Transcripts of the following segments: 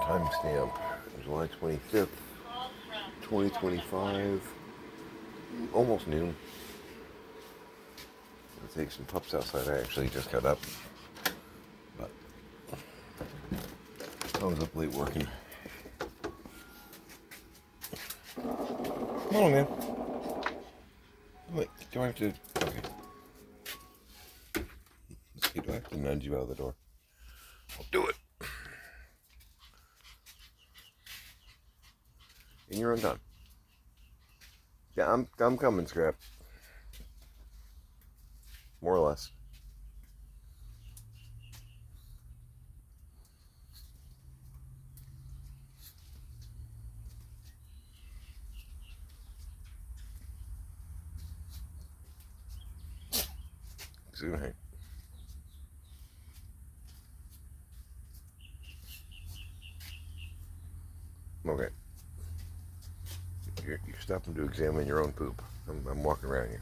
Timestamp, July 25th, 2025, almost noon. I'll take some pups outside. I actually just got up, but I was up late working. Come on, man. Wait, do I have to? Okay. Let's see, do I have to nudge you out of the door? I'll do it. And you're undone. Yeah, I'm coming, Scrap. More or less. Excuse me. Okay. You're stopping to examine your own poop. I'm walking around you.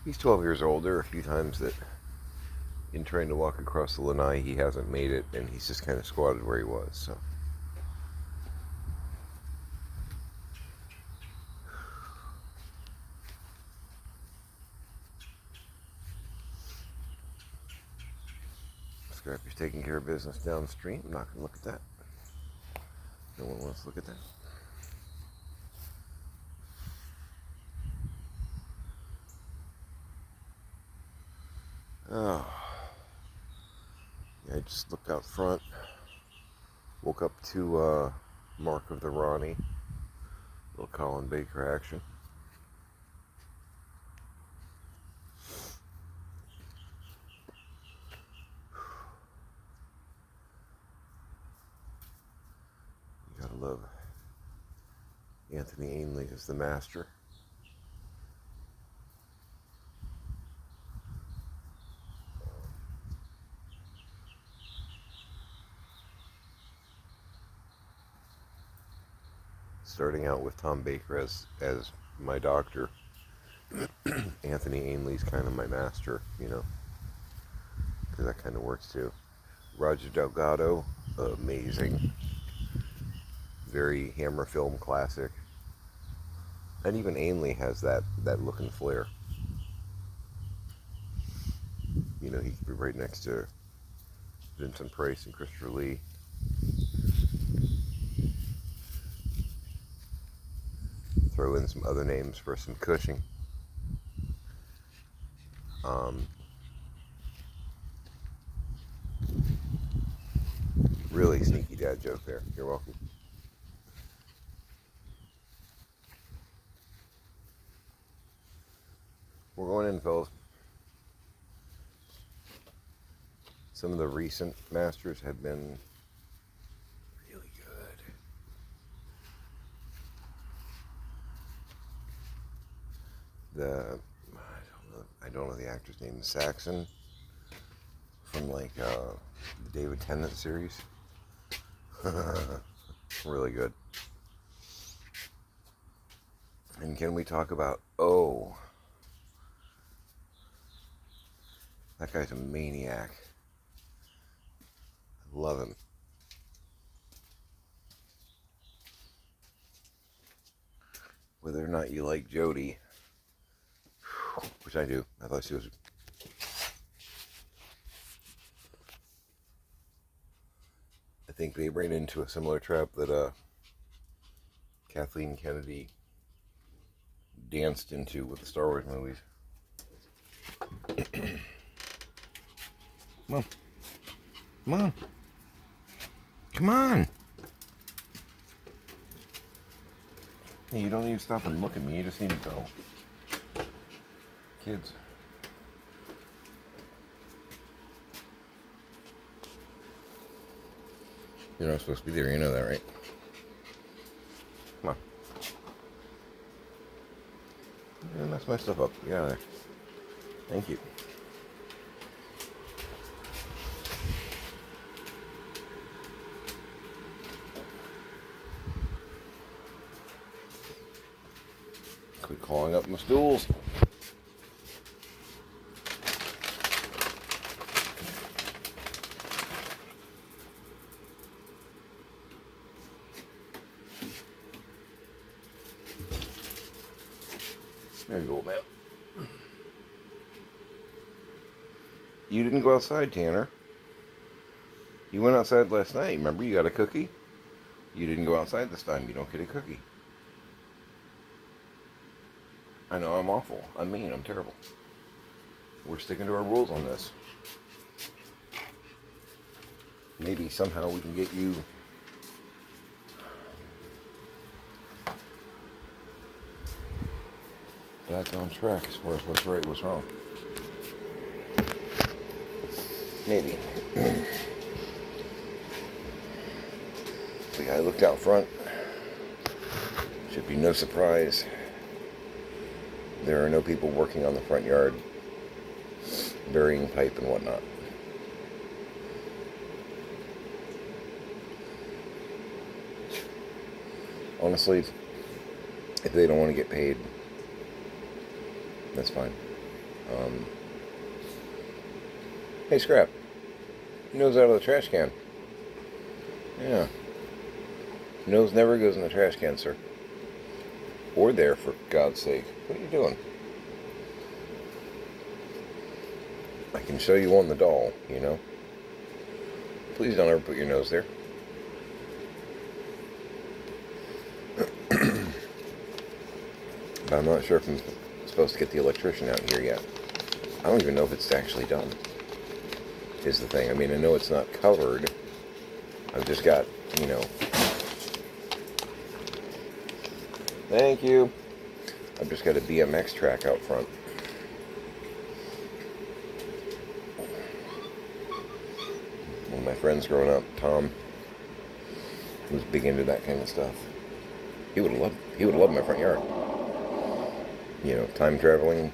He's 12 years old. There are a few times that in trying to walk across the lanai, he hasn't made it, and he's just kind of squatted where he was. So, Scrappy's taking care of business downstream. I'm not going to look at that. No one wants to look at that. Oh, yeah, I just looked out front. Woke up to Mark of the Ronnie. Little Colin Baker action. You gotta love Anthony Ainley as the master. Starting out with Tom Baker as my doctor. Anthony Ainley's kind of my master, you know, because that kind of works too. Roger Delgado, amazing. Very Hammer film classic. And even Ainley has that look and flair. You know, he could be right next to Vincent Price and Christopher Lee. Throw in some other names for some Cushing. Really sneaky dad joke there. You're welcome. We're going in, fellas. Some of the recent masters have been really good. I don't know the actor's name. Saxon from like the David Tennant series. Really good. And can we talk about that guy's a maniac. I love him. Whether or not you like Jodie, which I do. I thought she was. I think they ran into a similar trap that Kathleen Kennedy danced into with the Star Wars movies. Come on. Come on. Come on. Hey, you don't need to stop and look at me. You just need to go. Kids. You're not supposed to be there. You know that, right? Come on. You're gonna mess my stuff up. Get out of there. Thank you. Quit calling up my stools. There you go, man. You didn't go outside, Tanner. You went outside last night. Remember, you got a cookie? You didn't go outside this time. You don't get a cookie. I know I'm awful. I'm mean. I'm terrible. We're sticking to our rules on this. Maybe somehow we can get you back on track as far as what's right, what's wrong. Maybe. The guy looked out front. Should be no surprise. There are no people working on the front yard, burying pipe and whatnot. Honestly, if they don't want to get paid, that's fine. Hey, Scrap. Nose out of the trash can. Yeah. Nose never goes in the trash can, sir. Or there, for God's sake. What are you doing? I can show you on the doll, you know. Please don't ever put your nose there. But I'm not sure if I'm supposed to get the electrician out here yet. I don't even know if it's actually done, is the thing. I mean, I know it's not covered. I've just got, you know... Thank you. I've just got a BMX track out front. One of my friends growing up, Tom, was big into that kind of stuff. He would have loved my front yard. You know, time traveling,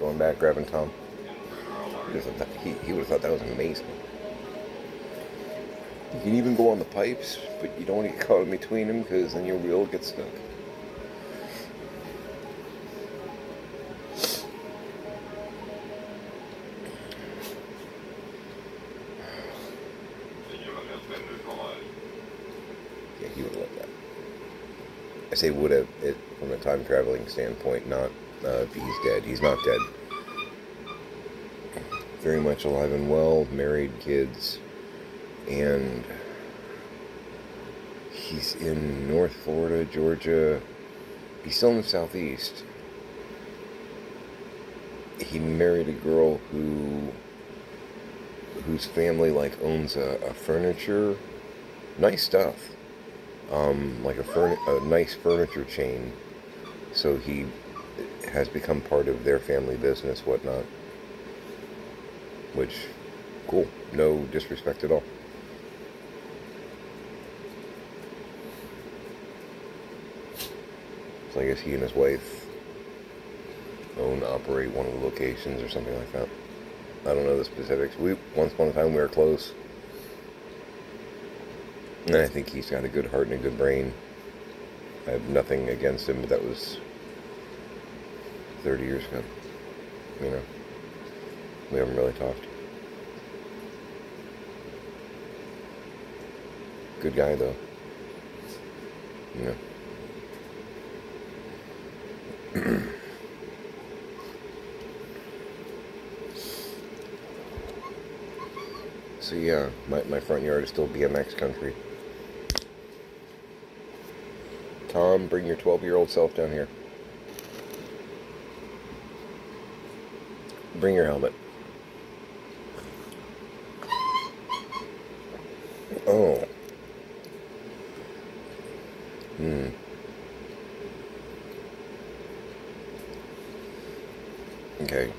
going back, grabbing Tom. He would have thought that was amazing. You can even go on the pipes, but you don't want to get caught in between them because then your wheel gets stuck. Yeah, he would have loved that. I say would have, it from a time traveling standpoint, not he's dead. He's not dead. Very much alive and well, married, kids, and he's in North Florida, Georgia. He's still in the Southeast. He married a girl whose family owns a furniture, nice stuff, like a nice furniture chain. So he has become part of their family business, whatnot. Which, cool. No disrespect at all. So I guess he and his wife operate one of the locations or something like that. I don't know the specifics. Once upon a time we were close. And I think he's got a good heart and a good brain. I have nothing against him, but that was 30 years ago. You know, we haven't really talked. Good guy, though. You know. So yeah, my front yard is still BMX country. Tom, bring your 12-year-old self down here. Bring your helmet. Oh. Okay.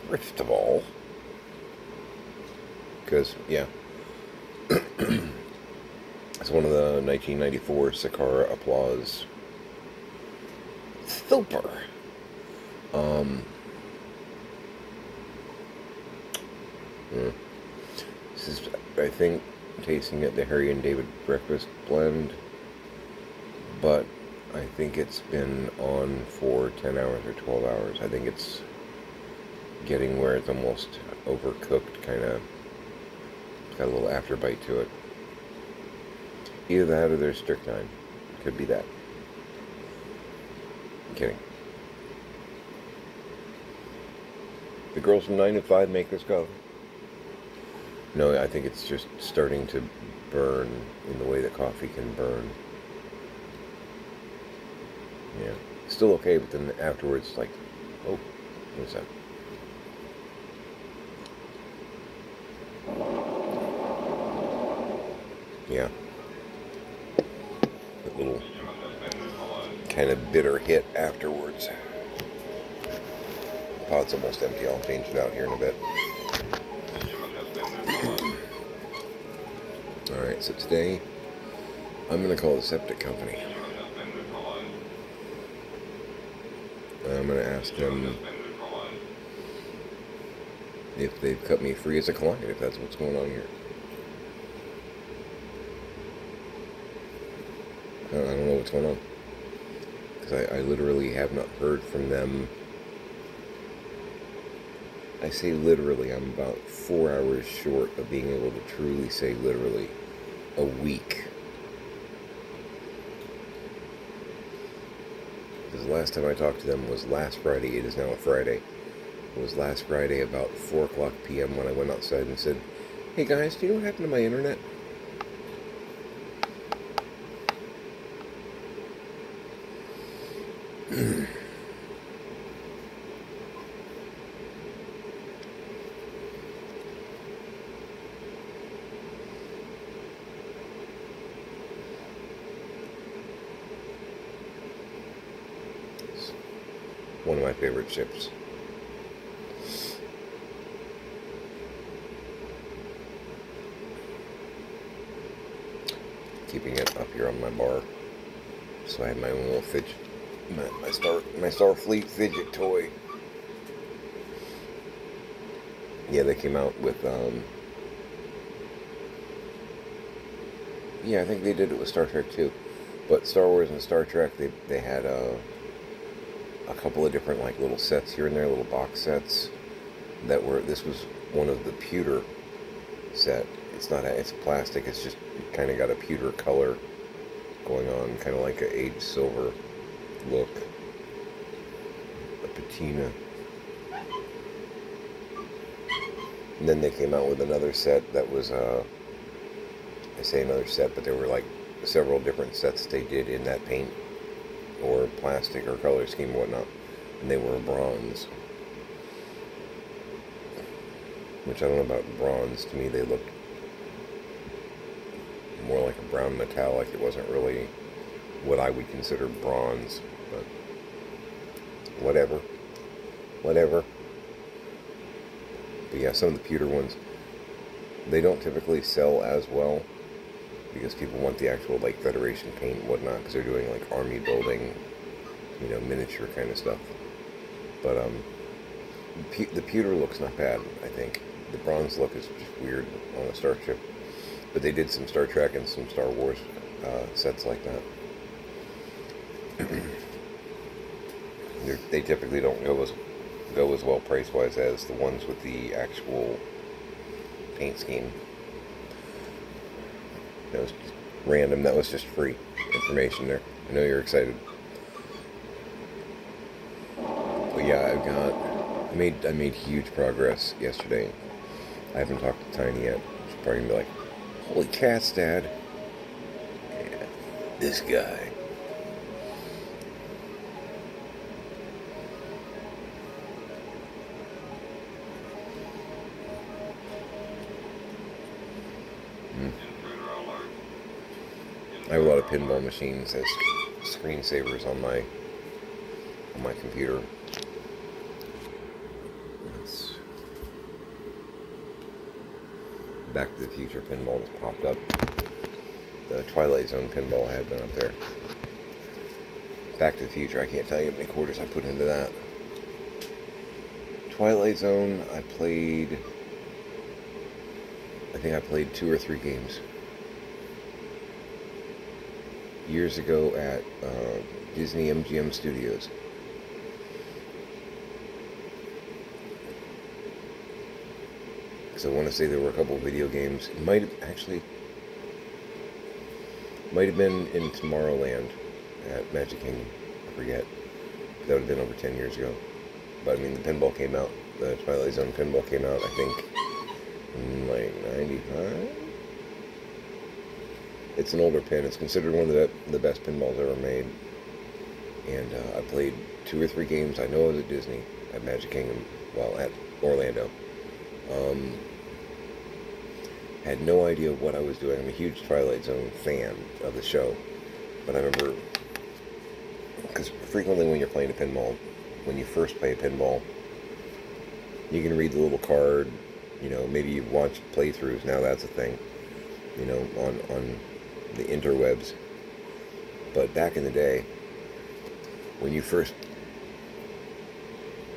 First of all, because, yeah, it's one of the 1994 Sakara Applause Thumper. This is, I think, tasting it the Harry and David Breakfast Blend, but I think it's been on for 10 hours or 12 hours. I think it's getting where it's almost overcooked, kind of got a little afterbite to it. Either that or there's strychnine. Could be that. I'm kidding. The girls from 9 to 5 make this coffee. No, I think it's just starting to burn in the way that coffee can burn. Yeah. Still okay, but then afterwards, like, oh, what's that? Yeah. That little kind of bitter hit afterwards. Pot's almost empty. I'll change it out here in a bit. Alright, so today I'm going to call the septic company. I'm going to ask them if they've cut me free as a client, if that's what's going on here. I don't know what's going on. Because I literally have not heard from them. I say literally, I'm about 4 hours short of being able to truly say literally a week. Because the last time I talked to them was last Friday. It is now a Friday. It was last Friday about 4 o'clock p.m. when I went outside and said, "Hey guys, do you know what happened to my internet?" It's one of my favorite ships. Keeping it up here on my bar, so I have my own little fidget, my Starfleet fidget toy. Yeah, they came out with yeah, I think they did it with Star Trek too, but Star Wars and Star Trek, they had a couple of different like little sets here and there, little box sets that were. This was one of the pewter set. It's plastic. It's just kind of got a pewter color going on, kind of like a aged silver look, a patina. And then they came out with another set that was, I say another set, but there were like several different sets they did in that paint or plastic or color scheme and whatnot. And they were bronze. Which I don't know about bronze. To me, they looked more like a brown metallic. It wasn't really what I would consider bronze, but whatever. But yeah, some of the pewter ones, they don't typically sell as well because people want the actual like Federation paint and whatnot because they're doing like army building, miniature kind of stuff. But the pewter looks not bad, I think. The bronze look is just weird on a starship. But they did some Star Trek and some Star Wars sets like that. They typically don't go as well price-wise as the ones with the actual paint scheme. That was just random. That was just free information there. I know you're excited. But yeah, I made huge progress yesterday. I haven't talked to Tiny yet. She's probably gonna be like, "Holy cats, Dad." Yeah, this guy. I have a lot of pinball machines as screensavers on my computer. It's Back to the Future pinball just popped up. The Twilight Zone pinball had been up there. Back to the Future, I can't tell you how many quarters I put into that. Twilight Zone, I think I played 2 or 3 games. Years ago at Disney MGM Studios. Because I want to say there were a couple of video games. It might have been in Tomorrowland at Magic Kingdom. I forget. That would have been over 10 years ago. But I mean, the pinball came out, the Twilight Zone pinball came out, I think, in like 95? It's an older pin. It's considered one of the best pinballs ever made. And I played 2 or 3 games. I know I was at Disney, at Magic Kingdom, well, at Orlando. Um, had no idea what I was doing. I'm a huge Twilight Zone fan of the show. But I remember, because frequently when you're playing a pinball, when you first play a pinball, you can read the little card, maybe you've watched playthroughs, now that's a thing, on the interwebs. But back in the day, when you first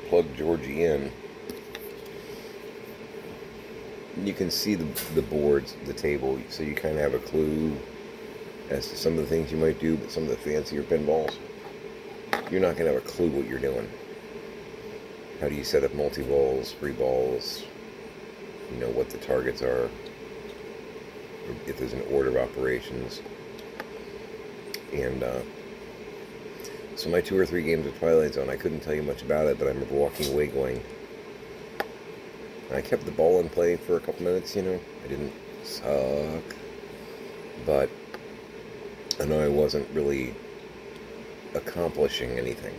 plug Georgie in, you can see the boards, the table, so you kind of have a clue as to some of the things you might do, but some of the fancier pinballs, you're not going to have a clue what you're doing. How do you set up multi-balls, free balls, what the targets are, if there's an order of operations. And so my 2 or 3 games of Twilight Zone, I couldn't tell you much about it, but I remember walking away going, I kept the ball in play for a couple minutes, I didn't suck, but I know I wasn't really accomplishing anything.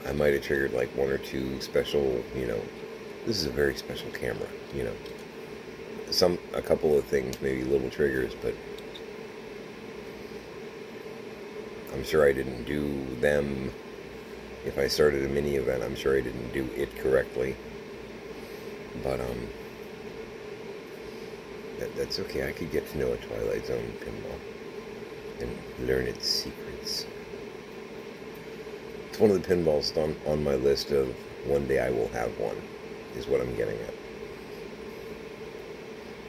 I might have triggered like 1 or 2 special, this is a very special camera, a couple of things, maybe little triggers, but I'm sure I didn't do them. If I started a mini event, I'm sure I didn't do it correctly. But that's okay. I could get to know a Twilight Zone pinball and learn its secrets. It's one of the pinballs on my list of one day I will have one, is what I'm getting at.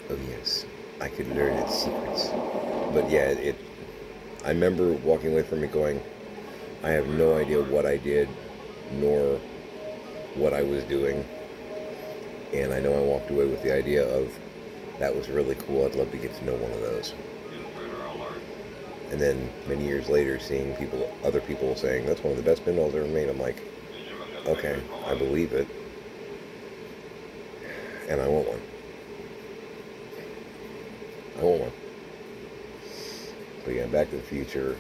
Oh yes, I could learn its secrets. But yeah, I remember walking away from it going, I have no idea what I did, nor what I was doing. And I know I walked away with the idea of, that was really cool, I'd love to get to know one of those. And then many years later, seeing other people saying, that's one of the best pinballs ever made, I'm like, okay, I believe it. And I want one. But yeah, Back to the Future,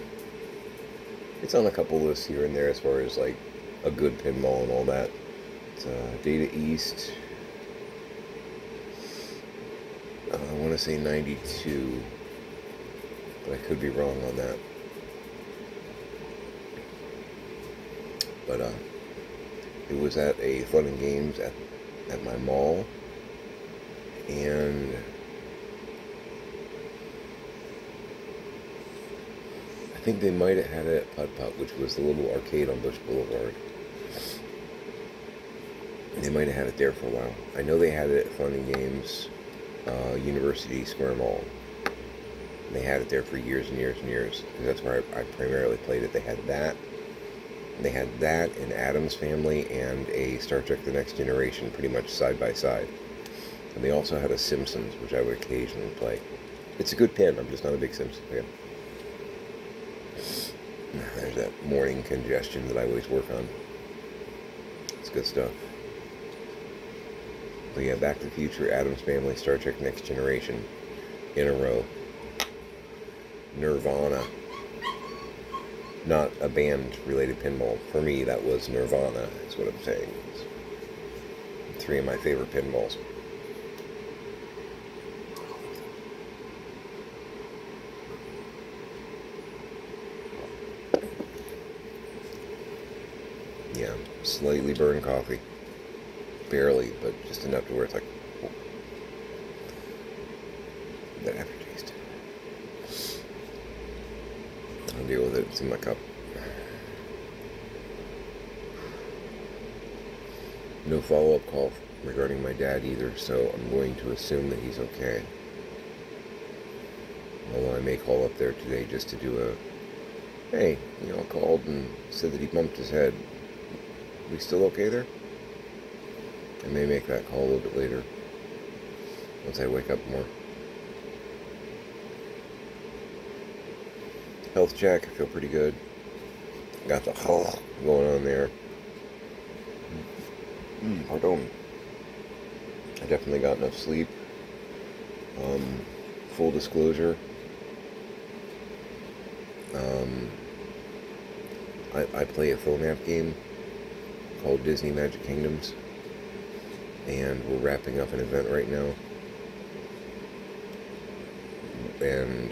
it's on a couple lists here and there as far as like a good pinball and all that. It's Data East. I want to say 92, but I could be wrong on that. But it was at a Fun and Games at my mall, and I think they might have had it at Putt Putt, which was the little arcade on Bush Boulevard. They might have had it there for a while. I know they had it at Fun and Games, University Square Mall. And they had it there for years and years and years, because that's where I primarily played it. They had that. And they had that, and Addams Family, and a Star Trek The Next Generation pretty much side by side. And they also had a Simpsons, which I would occasionally play. It's a good pin. I'm just not a big Simpsons fan. There's that morning congestion that I always work on. It's good stuff. But yeah, Back to the Future, Addams Family, Star Trek Next Generation in a row. Nirvana. Not a band-related pinball. For me, that was Nirvana, is what I'm saying. It's 3 of my favorite pinballs. Yeah, slightly burned coffee. Barely, but just enough to where it's like, oh, that aftertaste. I'll deal with it. It's in my cup. No follow-up call regarding my dad either, so I'm going to assume that he's okay. Although I may call up there today just to do a, hey, I called and said that he bumped his head. We still okay there? I may make that call a little bit later, once I wake up more. Health check, I feel pretty good. got the going on there. Pardon. I definitely got enough sleep. Full disclosure, I play a phone app game called Disney Magic Kingdoms, and we're wrapping up an event right now. And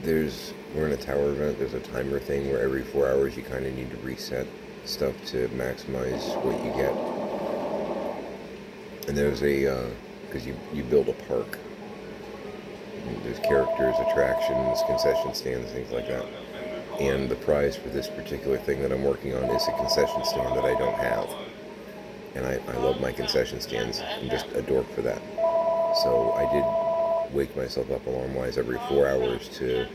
we're in a tower event. There's a timer thing where every 4 hours you kind of need to reset stuff to maximize what you get. And there's because you build a park. There's characters, attractions, concession stands, things like that. And the prize for this particular thing that I'm working on is a concession stand that I don't have. And I love my concession stands. I'm just a dork for that. So I did wake myself up alarm-wise every 4 hours to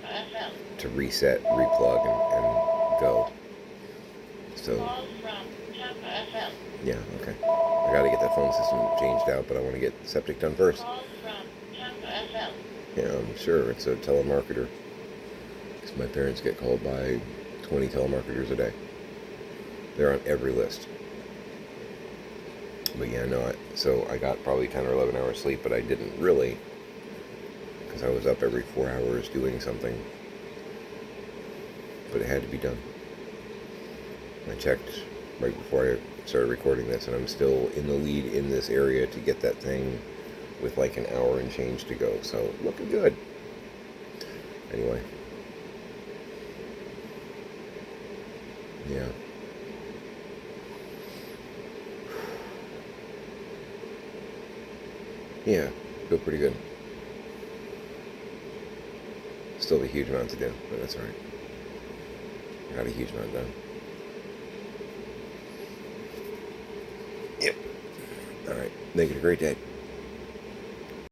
reset, replug, and go. So, yeah, okay. I gotta get that phone system changed out, but I want to get septic done first. Yeah, I'm sure it's a telemarketer. Because my parents get called by 20 telemarketers a day. They're on every list. But yeah, no, so I got probably 10 or 11 hours sleep, but I didn't really. Because I was up every 4 hours doing something. But it had to be done. I checked right before I started recording this, and I'm still in the lead in this area to get that thing with like an hour and change to go. So, looking good. Anyway. Yeah. Yeah, feel pretty good. Still a huge amount to do, but that's alright. Got a huge amount done. Yep. Alright, make it a great day.